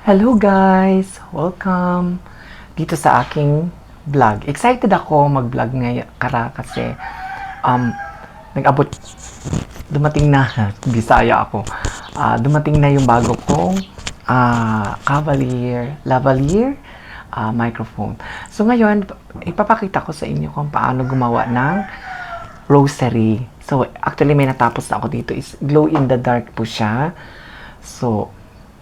Hello guys! Welcome dito sa aking vlog. Excited ako mag-vlog ngayon kasi um, nag-abot, dumating na, Bisaya ako. Dumating na yung bago kong lavalier microphone. So ngayon, ipapakita ko sa inyo kung paano gumawa ng rosary. So actually may natapos na ako dito, is glow in the dark po siya. So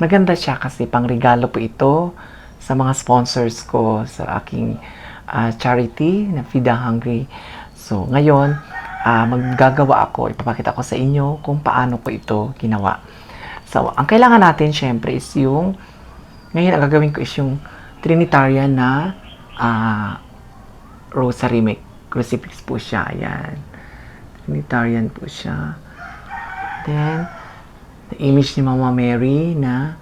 maganda siya kasi pangregalo po ito sa mga sponsors ko sa aking charity na Feed the Hungry. So, ngayon, maggagawa ako, ipapakita ko sa inyo kung paano ko ito ginawa. So, ang kailangan natin syempre is yung, ngayon ang gagawin ko is yung Trinitarian na rosary. May crucifix po siya. Ayan. Trinitarian po siya. Then, the image ni Mama Mary na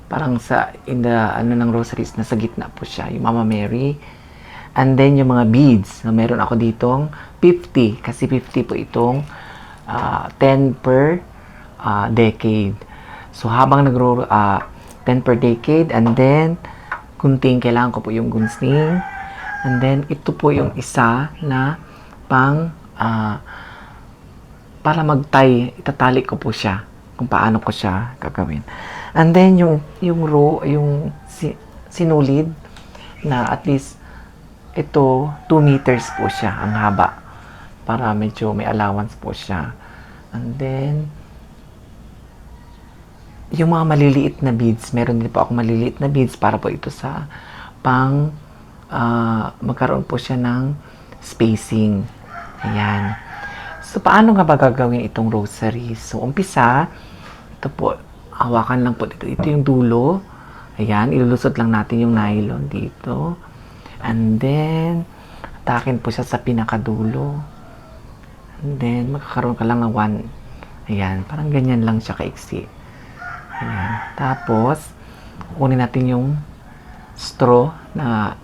parang sa ng rosaries na sa gitna po siya, yung Mama Mary. And then yung mga beads, na meron ako ditong 50 kasi 50 po itong 10 per decade. So habang 10 per decade, and then gunting, kailangan ko po yung gunting. And then ito po yung isa na pang para magtay, itatali ko po siya kung paano ko siya gagawin. And then yung sinulid na at least ito 2 meters po siya ang haba para medyo may allowance po siya. And then yung mga maliliit na beads, meron din po ako maliliit na beads para po ito sa pang magkaroon po siya ng spacing. Ayan. So paano nga ba gagawin itong rosary? So umpisa, ito po, hawakan lang po dito. Ito yung dulo. Ayan, ilulusot lang natin yung nylon dito. And then, atakin po siya sa pinakadulo. And then, magkakaroon ka lang ng ayan, parang ganyan lang siya kaiksi. Ayan. Tapos, kunin natin yung straw na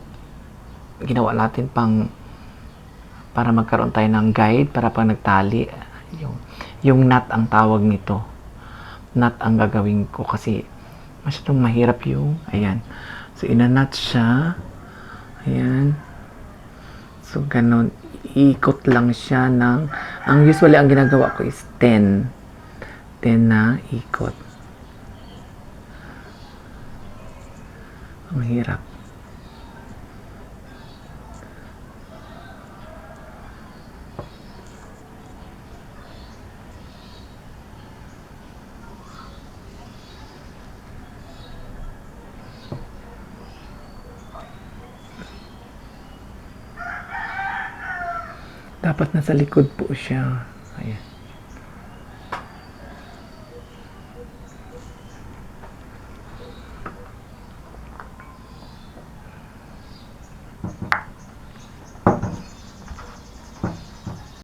ginawa natin para magkaroon tayo ng guide, para pag nagtali, yung knot ang tawag nito. Knot ang gagawin ko kasi masyadong mahirap yung, ayan. So, inanat siya. Ayan. So, ganun. Iikot lang siya ang usually ang ginagawa ko is 10. 10 na ikot. Ang hirap. Dapat nasa likod po siya. Ayan.